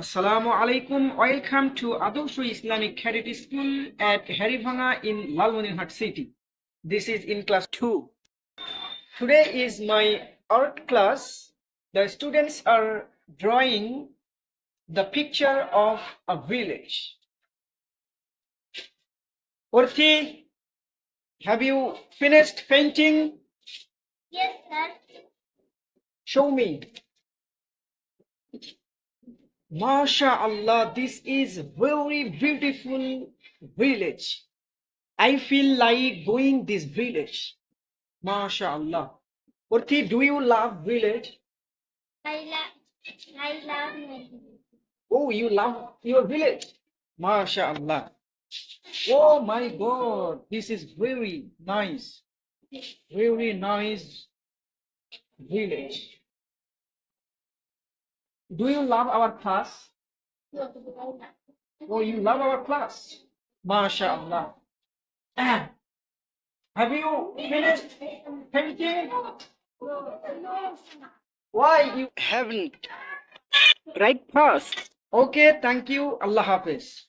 Assalamu alaikum. Welcome to Adorsho Islamic Cadet School at Haribhanga in Lalmonirhat City. This is in class 2. Today is my art class. The students are drawing the picture of a village. Orthi, have you finished painting? Yes, sir. Show me. MashaAllah, this is very beautiful village. I feel like going this village. MashaAllah. Urthi, do you love village? I love Maggie. Oh, you love your village. MashaAllah. Oh my God, this is very nice. Very nice village. Do you love our class? Oh, you love our class. MashaAllah. Ah, have you finished painting? Why you haven't? Right past. Okay, thank you. Allah Hafiz.